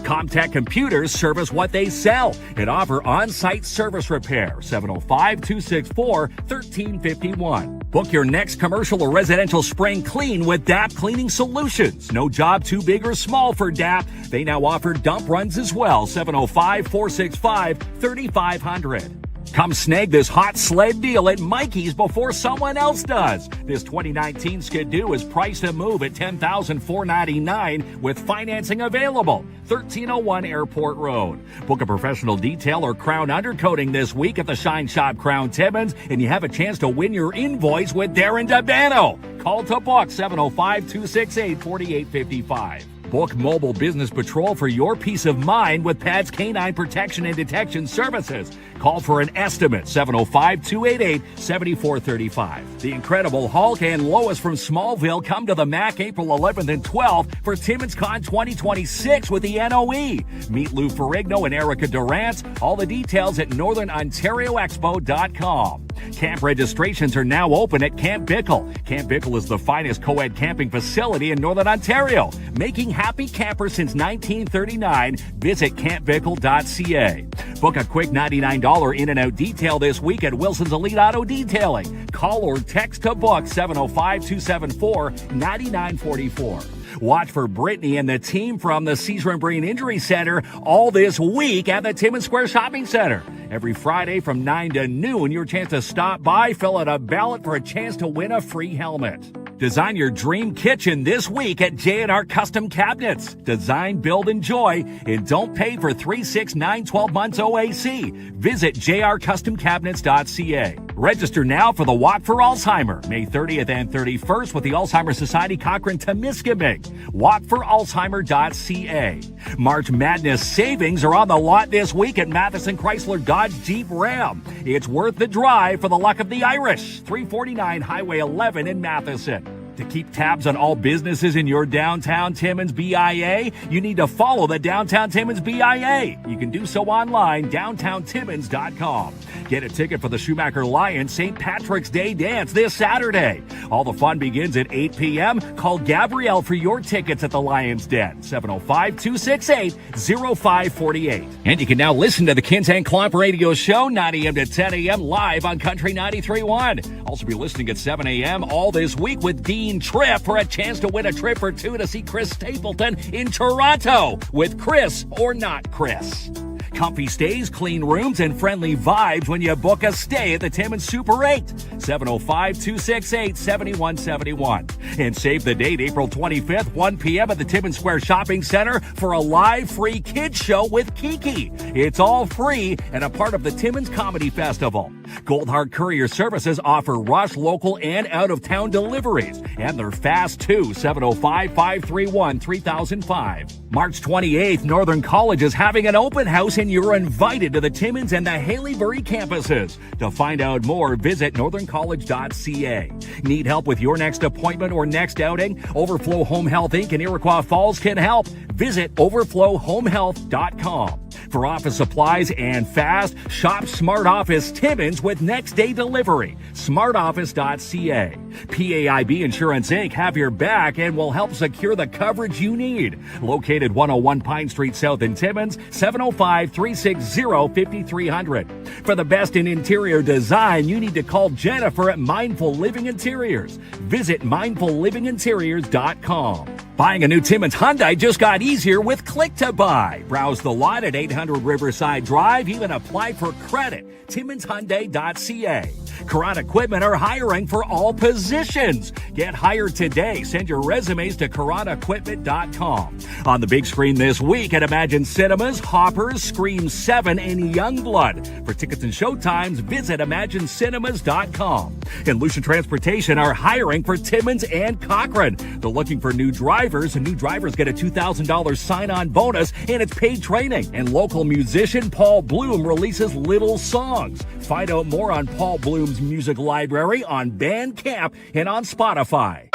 Speaker 8: Comtech Computers service what they sell and offer on-site service repair. 705-264-1351. Book your next commercial or residential spring clean with DAP Cleaning Solutions. No job too big or small for DAP. They now offer dump runs as well. 705-465-3500. Come snag this hot sled deal at Mikey's before someone else does. This 2019 Skidoo is priced to move at $10,499 with financing available. 1301 Airport Road. Book a professional detail or crown undercoating this week at the Shine Shop Crown Timmins, and you have a chance to win your invoice with Darren Dabano. Call to book 705-268-4855. Book Mobile Business Patrol for your peace of mind with PADS Canine Protection and Detection Services. Call for an estimate, 705-288-7435. The Incredible Hulk and Lois from Smallville come to the MAC April 11th and 12th for Timmins Con 2026 with the NOE. Meet Lou Ferrigno and Erica Durant. All the details at northernontarioexpo.com. Camp registrations are now open at Camp Bickle. Camp Bickle is the finest co-ed camping facility in Northern Ontario. Making happy campers since 1939. Visit campbickle.ca. Book a quick $99 in and out detail this week at Wilson's Elite Auto Detailing. Call or text to book 705-274-9944. Watch for Brittany and the team from the Caesar and Brain Injury Center all this week at the Timmins Square Shopping Center. Every Friday from 9 to noon, your chance to stop by, fill out a ballot for a chance to win a free helmet. Design your dream kitchen this week at J&R Custom Cabinets. Design, build, enjoy, and don't pay for 3, 6, 9, 12 months OAC. Visit jrcustomcabinets.ca. Register now for the Walk for Alzheimer, May 30th and 31st with the Alzheimer's Society Cochrane Temiskaming. Walkforalzheimer.ca. March Madness savings are on the lot this week at Matheson Chrysler Dodge Jeep Ram. It's worth the drive for the luck of the Irish. 349 Highway 11 in Matheson. To keep tabs on all businesses in your downtown Timmins BIA, you need to follow the Downtown Timmins BIA. You can do so online, downtowntimmins.com. Get a ticket for the Schumacher Lions St. Patrick's Day Dance this Saturday. All the fun begins at 8 p.m. Call Gabrielle for your tickets at the Lions Den, 705-268-0548. And you can now listen to the KINZ and KLOMP radio show, 9 a.m. to 10 a.m. live on Country 93.1. Also be listening at 7 a.m. all this week with Dean Tripp for a chance to win a trip for two to see Chris Stapleton in Toronto with Chris or not Chris. Comfy stays, clean rooms, and friendly vibes when you book a stay at the Timmins Super 8, 705-268-7171. And save the date, April 25th, 1 p.m. at the Timmins Square Shopping Center for a live free kids show with Kiki. It's all free and a part of the Timmins Comedy Festival. Goldheart Courier Services offer rush, local, and out-of-town deliveries, and they're fast too, 705-531-3005. March 28th, Northern College is having an open house and you're invited to the Timmins and the Haleybury campuses. To find out more, visit northerncollege.ca. Need help with your next appointment or next outing? Overflow Home Health Inc. in Iroquois Falls can help. Visit overflowhomehealth.com. For office supplies and fast, shop Smart Office Timmins with next day delivery. smartoffice.ca. PAIB Insurance Inc. have your back and will help secure the coverage you need. Located 101 Pine Street South in Timmins, 705-360-5300. For the best in interior design, you need to call Jennifer at Mindful Living Interiors. Visit mindfullivinginteriors.com. Buying a new Timmins Hyundai just got easier with Click to Buy. Browse the lot at 800 Riverside Drive. Even apply for credit. TimminsHyundai.ca. Karan Equipment are hiring for all positions. Get hired today. Send your resumes to KaranEquipment.com. On the big screen this week at Imagine Cinemas, Hoppers, Scream 7, and Youngblood. For tickets and showtimes, visit ImagineCinemas.com. And Lucian Transportation are hiring for Timmins and Cochrane. They're looking for new drivers, and new drivers get a $2,000 sign-on bonus, and it's paid training. And local musician Paul Bloom releases Little Songs. Find out more on Paul Bloom's music library on Bandcamp and on Spotify.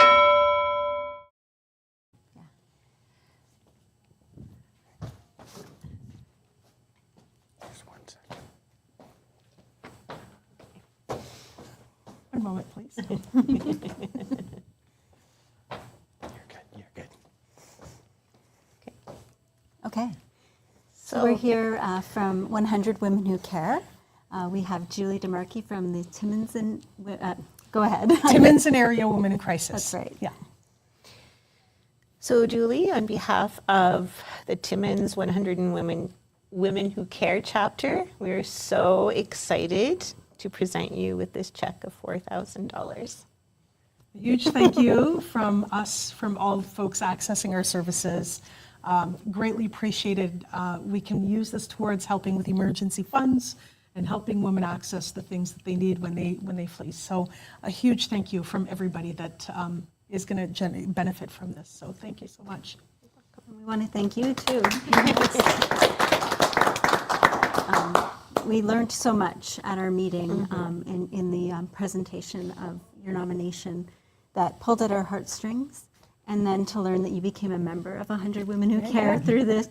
Speaker 3: Just 1 second.
Speaker 7: One moment, please.
Speaker 3: You're good.
Speaker 6: Okay. So we're here from 100 Women Who Care. We have Julie DeMarchi from the Timmins and Go ahead.
Speaker 7: Timmins and Area Women in Crisis.
Speaker 6: That's right.
Speaker 7: Yeah.
Speaker 5: So Julie, on behalf of the Timmins 100 Women Who Care chapter, we're so excited to present you with this check of $4,000.
Speaker 7: A huge thank you from us, from all folks accessing our services. Greatly appreciated. We can use this towards helping with emergency funds and helping women access the things that they need when they flee. So a huge thank you from everybody that is going to benefit from this. So thank you so much.
Speaker 6: We want to thank you too. We learned so much at our meeting in the presentation of your nomination that pulled at our heartstrings. And then to learn that you became a member of 100 Women Who Care through this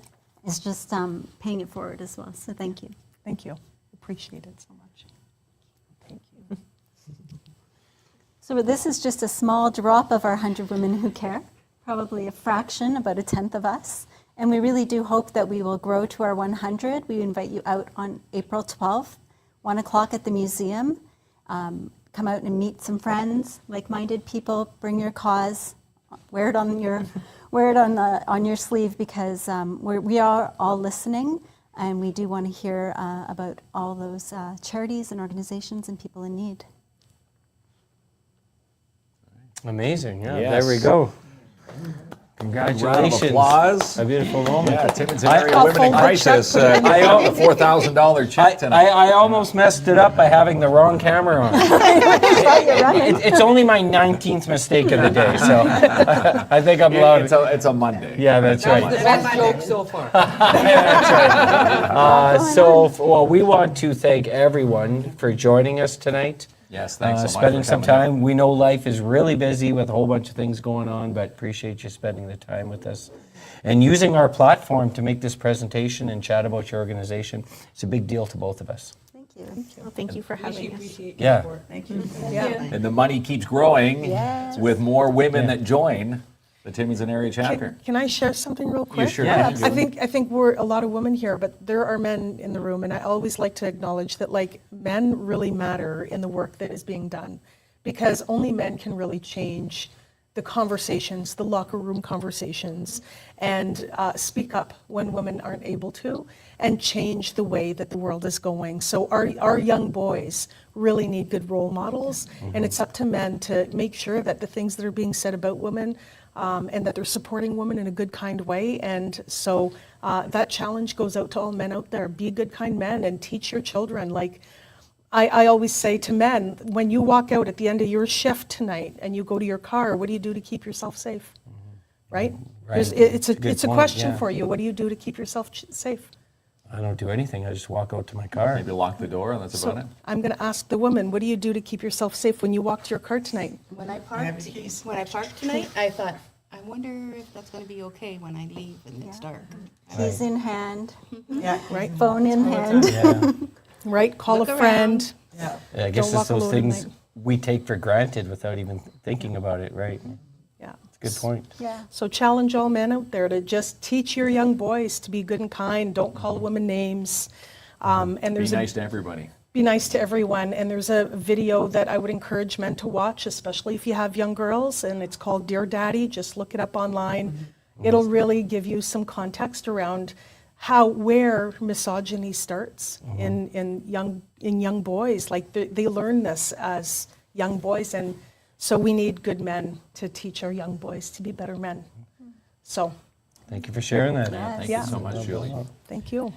Speaker 6: is just paying it forward as well. So thank you.
Speaker 7: Thank you. Appreciate it so much. Thank you.
Speaker 6: So this is just a small drop of our 100 Women Who Care, probably a fraction, about a tenth of us. And we really do hope that we will grow to our 100. We invite you out on April 12th, 1 o'clock at the museum. Come out and meet some friends, like-minded people, bring your cause, wear it on your sleeve, because we are all listening, and we do want to hear about all those charities and organizations and people in need.
Speaker 3: Amazing. Yeah,
Speaker 4: Yes.
Speaker 3: there we go.
Speaker 4: Round of
Speaker 3: Congratulations.
Speaker 4: applause.
Speaker 3: A beautiful moment.
Speaker 4: Yeah, Timmins and Area Women in
Speaker 7: fold the
Speaker 4: Crisis.
Speaker 7: check.
Speaker 4: I owe a $4,000 check tonight.
Speaker 3: I almost messed it up by having the wrong camera on. It's only my 19th mistake of the day, so I think I'm allowed.
Speaker 4: It's a Monday.
Speaker 3: Yeah, that's right.
Speaker 9: Best joke so far.
Speaker 3: Well, we want to thank everyone for joining us tonight.
Speaker 4: Yes, thanks so much.
Speaker 3: Spending
Speaker 4: for
Speaker 3: some
Speaker 4: coming
Speaker 3: time. We know life is really busy with a whole bunch of things going on, but appreciate you spending the time with us and using our platform to make this presentation and chat about your organization. It's a big deal to both of us.
Speaker 6: Thank you.
Speaker 5: Well, thank you for having us.
Speaker 9: Appreciate
Speaker 3: Yeah.
Speaker 9: your support. Thank you.
Speaker 4: And the money keeps growing
Speaker 6: Yes.
Speaker 4: with more women that join the Timmins and Area chapter.
Speaker 7: Can I share something real quick?
Speaker 4: sure
Speaker 3: Yeah,
Speaker 4: can.
Speaker 7: I think we're a lot of women here, but there are men in the room, and I always like to acknowledge that men really matter in the work that is being done, because only men can really change the conversations, the locker room conversations, and speak up when women aren't able to, and change the way that the world is going. So our young boys really need good role models, and it's up to men to make sure that the things that are being said about women and that they're supporting women in a good, kind way. And so that challenge goes out to all men out there. Be good, kind men, and teach your children. Like I always say to men, when you walk out at the end of your shift tonight and you go to your car, what do you do to keep yourself safe? Right?
Speaker 3: Right.
Speaker 7: It's a
Speaker 3: Good point,
Speaker 7: question
Speaker 3: yeah.
Speaker 7: for you. What do you do to keep yourself safe?
Speaker 3: I don't do anything. I just walk out to my car.
Speaker 4: Maybe lock the door and that's about it.
Speaker 7: I'm going to ask the woman, what do you do to keep yourself safe when you walk to your car tonight?
Speaker 10: When I parked tonight, I thought, I wonder if that's going to be okay when I leave and it's dark.
Speaker 6: Keys in hand,
Speaker 9: Yeah,
Speaker 7: Right?
Speaker 6: phone in hand.
Speaker 3: Yeah.
Speaker 7: Right? Call
Speaker 10: Look
Speaker 7: a friend.
Speaker 9: yeah.
Speaker 3: I guess
Speaker 7: Don't
Speaker 3: it's
Speaker 7: walk
Speaker 3: those
Speaker 7: alone at
Speaker 3: things
Speaker 7: night.
Speaker 3: we take for granted without even thinking about it, right?
Speaker 7: Yeah.
Speaker 3: Good point.
Speaker 6: Yeah.
Speaker 7: So challenge all men out there to just teach your young boys to be good and kind. Don't call women names. And
Speaker 4: Be
Speaker 7: there's
Speaker 4: nice to everybody.
Speaker 7: be nice to everyone. And there's a video that I would encourage men to watch, especially if you have young girls, and it's called Dear Daddy. Just look it up online. It'll really give you some context around where misogyny starts in young boys. Like they learn this as young boys, and so we need good men to teach our young boys to be better men. So
Speaker 3: Thank you for sharing that.
Speaker 4: Thank
Speaker 7: Yeah.
Speaker 4: you so much, Julie.
Speaker 7: thank you.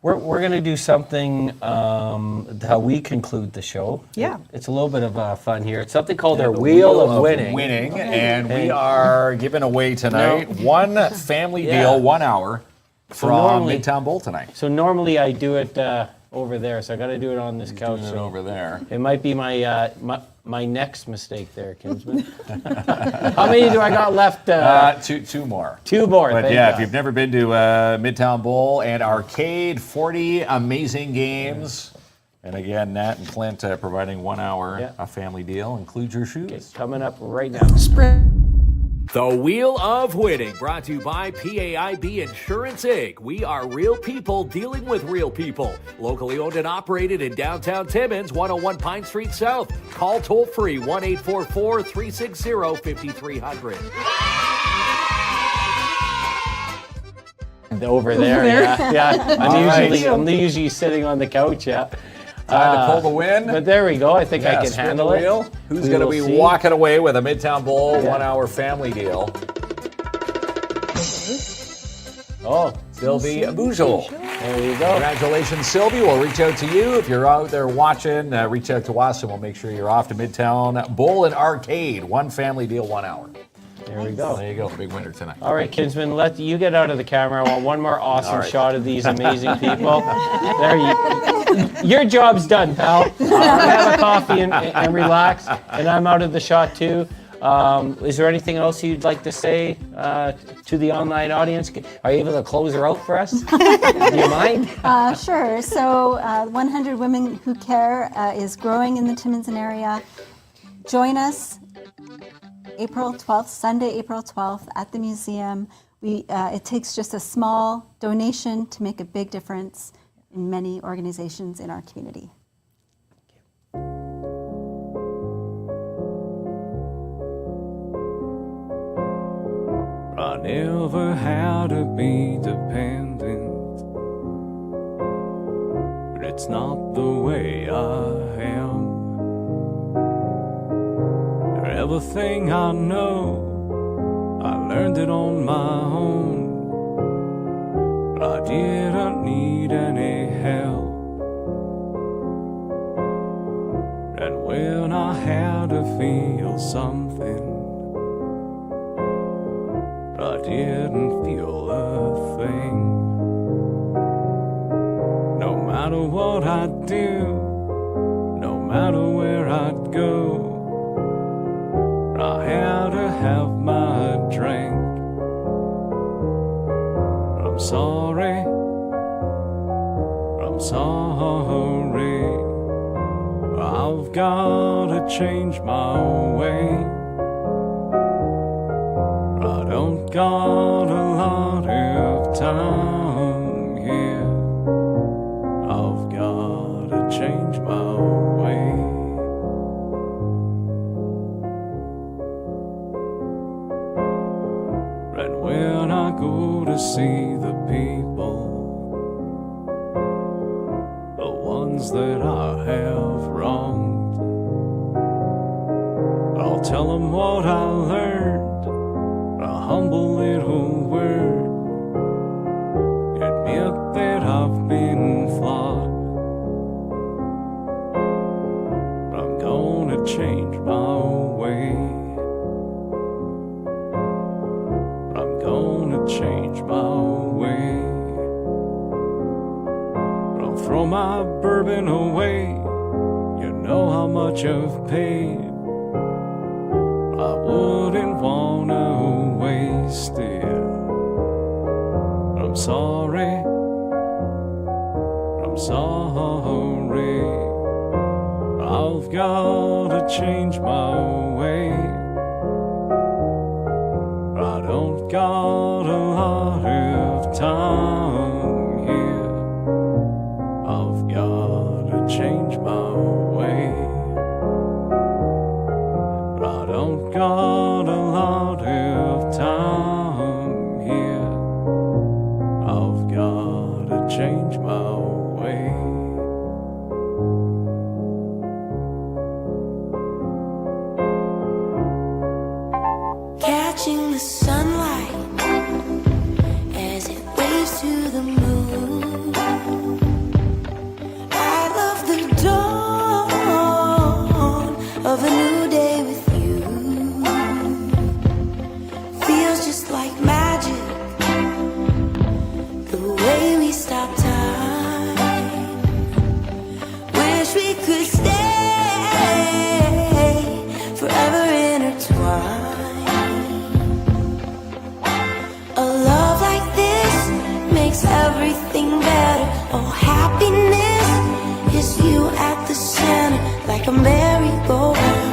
Speaker 3: We're going to do something how we conclude the show.
Speaker 7: Yeah.
Speaker 3: It's a little bit of fun here. It's something called our Wheel of Winning.
Speaker 4: And we are giving away tonight one family
Speaker 3: Yeah.
Speaker 4: deal, 1 hour from
Speaker 3: normally-
Speaker 4: Midtown Bowl tonight.
Speaker 3: So normally I do it over there, so I got to do it on this couch.
Speaker 4: Doing it
Speaker 3: so
Speaker 4: over there.
Speaker 3: it might be my next mistake there, Kinsman. How many do I got left?
Speaker 4: Two more.
Speaker 3: Two more.
Speaker 4: But
Speaker 3: thank
Speaker 4: yeah,
Speaker 3: God.
Speaker 4: if you've never been to Midtown Bowl and Arcade, 40 amazing games. And again, Nat and Clint providing 1 hour,
Speaker 3: Yeah.
Speaker 4: a family deal. Includes your shoes.
Speaker 3: Okay, coming up right now.
Speaker 7: Spread.
Speaker 8: The Wheel of Winning, brought to you by PAIB Insurance Inc. We are real people dealing with real people. Locally owned and operated in downtown Timmins, 101 Pine Street South. Call toll free 1-844-360-5300.
Speaker 3: Over there, yeah. I'm usually sitting on the couch, yeah.
Speaker 4: Time to pull the win.
Speaker 3: But there we go. I think I can
Speaker 4: spin
Speaker 3: handle
Speaker 4: the
Speaker 3: it.
Speaker 4: wheel. Who's
Speaker 3: We
Speaker 4: going to
Speaker 3: will
Speaker 4: be
Speaker 3: see.
Speaker 4: walking away with a Midtown Bowl 1 hour family deal?
Speaker 3: Oh,
Speaker 4: Sylvie Boujol.
Speaker 3: there you go.
Speaker 4: Congratulations, Sylvie. We'll reach out to you. If you're out there watching, reach out to us and we'll make sure you're off to Midtown Bowl and Arcade. One family deal, 1 hour.
Speaker 3: There we go.
Speaker 4: There you go. Big winner tonight.
Speaker 3: All right, Kinsman, let you get out of the camera. I want one more awesome shot of these amazing people. There your job's done, pal. Have a coffee and relax, and I'm out of the shot too. Is there anything else you'd like to say to the online audience? Are you able to close her out for us? Do you mind?
Speaker 6: Sure. So 100 Women Who Care is growing in the Timmins area. Join us April 12th, Sunday, April 12th at the museum. It takes just a small donation to make a big difference in many organizations in our community.
Speaker 2: I never had to be dependent, but it's not the way I am. Everything I know, I learned it on my own. I didn't need any help, and when I had to feel something, I didn't feel a thing. No matter what I'd do, no matter where I'd go, I had to have my drink. I'm sorry, I'm sorry. I've got to change my way. I don't got a lot of time here. I've got to change my way. And when I go to see the people, the ones that I have wronged, I'll tell them what I learned, a humble little word. Admit that I've been flawed. I'm gonna change my way. I'm gonna change my way. I'll throw my bourbon away. You know how much I've paid. I wouldn't wanna waste it. I'm sorry. I'm sorry. I've got to change my way. I don't got a lot of time here. I've got to change my way. I don't got a lot of time here. I've got to change my way.
Speaker 1: Catching the sunlight as it waves to the moon. I love the dawn of a new day with you. Feels just like magic, the way we stop time. Wish we could stay forever intertwined. A love like this makes everything better. Oh, happiness is you at the center, like a merry-go-round.